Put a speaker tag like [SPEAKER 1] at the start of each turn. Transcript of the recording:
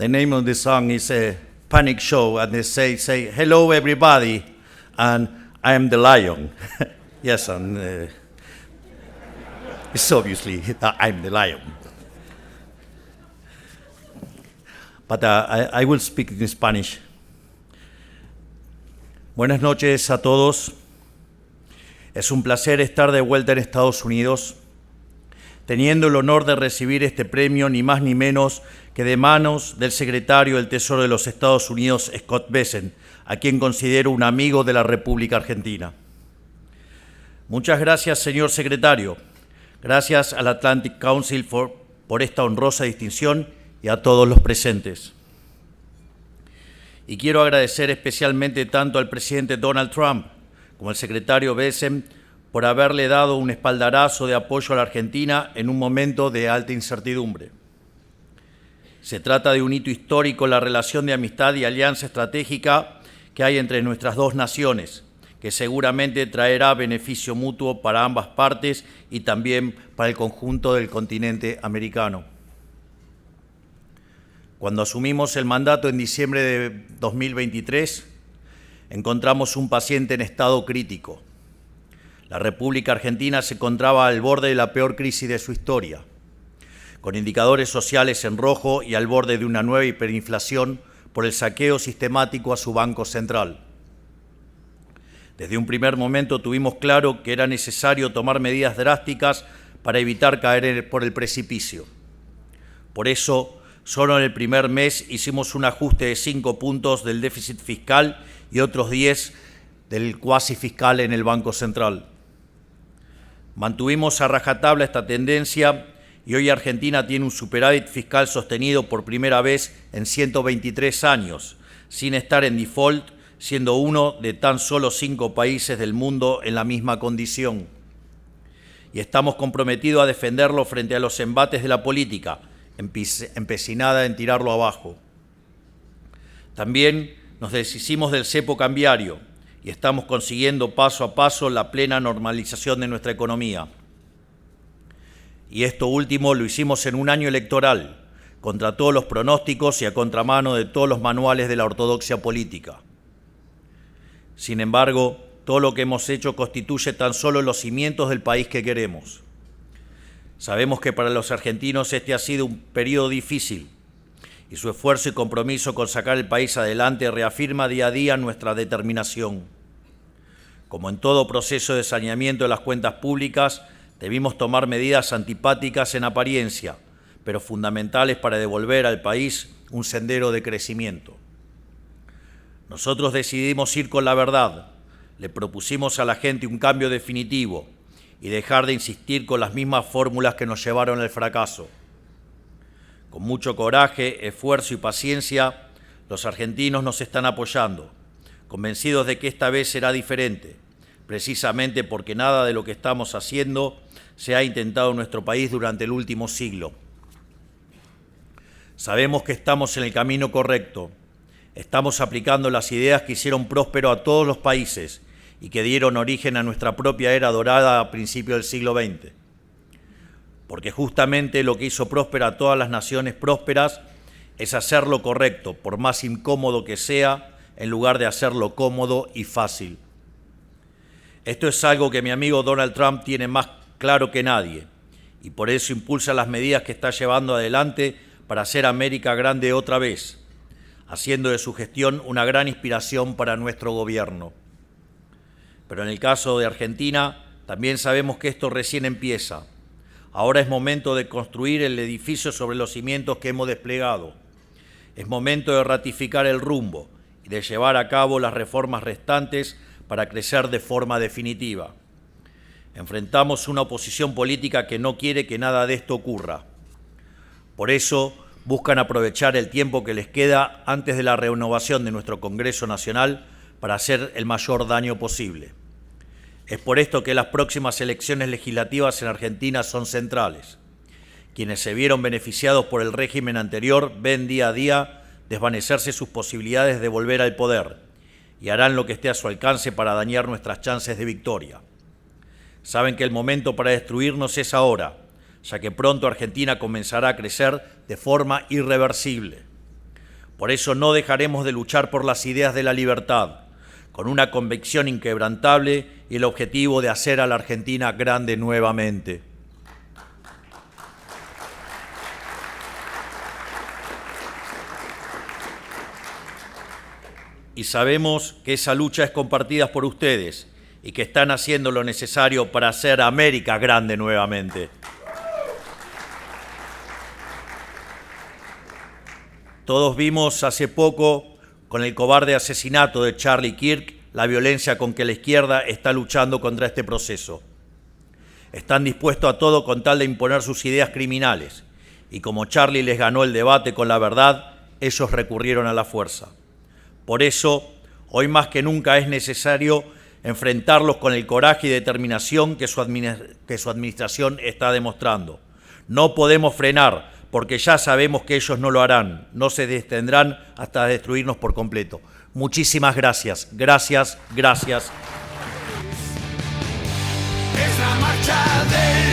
[SPEAKER 1] The name of the song is Panic Show, and they say, hello everybody, and I am the lion. Yes, and it's obviously I'm the lion. But I will speak in Spanish. Buenas noches a todos. Es un placer estar de vuelta en Estados Unidos, teniendo el honor de recibir este premio ni más ni menos que de manos del secretario del Tesoro de los Estados Unidos, Scott Bessent, a quien considero un amigo de la República Argentina. Muchas gracias, señor secretario. Gracias al Atlantic Council por esta honrosa distinción y a todos los presentes. Y quiero agradecer especialmente tanto al presidente Donald Trump como al secretario Bessent por haberle dado un espaldarazo de apoyo a la Argentina en un momento de alta incertidumbre. Se trata de un hito histórico en la relación de amistad y alianza estratégica que hay entre nuestras dos naciones, que seguramente traerá beneficio mutuo para ambas partes y también para el conjunto del continente americano. Cuando asumimos el mandato en diciembre de 2023, encontramos un paciente en estado crítico. La República Argentina se encontraba al borde de la peor crisis de su historia, con indicadores sociales en rojo y al borde de una nueva hiperinflación por el saqueo sistemático a su Banco Central. Desde un primer momento tuvimos claro que era necesario tomar medidas drásticas para evitar caer por el precipicio. Por eso, solo en el primer mes hicimos un ajuste de 5 puntos del déficit fiscal y otros 10 del cuasi fiscal en el Banco Central. Mantuvimos a rajatabla esta tendencia y hoy Argentina tiene un superávit fiscal sostenido por primera vez en 123 años, sin estar en default, siendo uno de tan solo 5 países del mundo en la misma condición. Y estamos comprometidos a defenderlo frente a los embates de la política, empecinada en tirarlo abajo. También nos deshicimos del cepo cambiario y estamos consiguiendo paso a paso la plena normalización de nuestra economía. Y esto último lo hicimos en un año electoral, contra todos los pronósticos y a contramano de todos los manuales de la ortodoxia política. Sin embargo, todo lo que hemos hecho constituye tan solo los cimientos del país que queremos. Sabemos que para los argentinos este ha sido un periodo difícil y su esfuerzo y compromiso con sacar el país adelante reafirma día a día nuestra determinación. Como en todo proceso de saneamiento de las cuentas públicas, debimos tomar medidas antipáticas en apariencia, pero fundamentales para devolver al país un sendero de crecimiento. Nosotros decidimos ir con la verdad, le propusimos a la gente un cambio definitivo y dejar de insistir con las mismas fórmulas que nos llevaron al fracaso. Con mucho coraje, esfuerzo y paciencia, los argentinos nos están apoyando, convencidos de que esta vez será diferente, precisamente porque nada de lo que estamos haciendo se ha intentado en nuestro país durante el último siglo. Sabemos que estamos en el camino correcto. Estamos aplicando las ideas que hicieron próspero a todos los países y que dieron origen a nuestra propia era dorada a principios del siglo XX. Porque justamente lo que hizo próspera a todas las naciones prósperas es hacer lo correcto, por más incómodo que sea, en lugar de hacerlo cómodo y fácil. Esto es algo que mi amigo Donald Trump tiene más claro que nadie, y por eso impulsa las medidas que está llevando adelante para hacer América grande otra vez, haciendo de su gestión una gran inspiración para nuestro gobierno. Pero en el caso de Argentina, también sabemos que esto recién empieza. Ahora es momento de construir el edificio sobre los cimientos que hemos desplegado. Es momento de ratificar el rumbo y de llevar a cabo las reformas restantes para crecer de forma definitiva. Enfrentamos una oposición política que no quiere que nada de esto ocurra. Por eso buscan aprovechar el tiempo que les queda antes de la renovación de nuestro Congreso Nacional para hacer el mayor daño posible. Es por esto que las próximas elecciones legislativas en Argentina son centrales. Quienes se vieron beneficiados por el régimen anterior ven día a día desvanecerse sus posibilidades de volver al poder y harán lo que esté a su alcance para dañar nuestras chances de victoria. Saben que el momento para destruirnos es ahora, ya que pronto Argentina comenzará a crecer de forma irreversible. Por eso no dejaremos de luchar por las ideas de la libertad, con una convicción inquebrantable y el objetivo de hacer a la Argentina grande nuevamente. Y sabemos que esa lucha es compartida por ustedes y que están haciendo lo necesario para hacer a América grande nuevamente. Todos vimos hace poco, con el cobarde asesinato de Charlie Kirk, la violencia con que la izquierda está luchando contra este proceso. Están dispuestos a todo con tal de imponer sus ideas criminales, y como Charlie les ganó el debate con la verdad, ellos recurrieron a la fuerza. Por eso, hoy más que nunca es necesario enfrentarlos con el coraje y determinación que su administración está demostrando. No podemos frenar, porque ya sabemos que ellos no lo harán, no se detendrán hasta destruirnos por completo. Muchísimas gracias, gracias, gracias.
[SPEAKER 2] Es la marcha de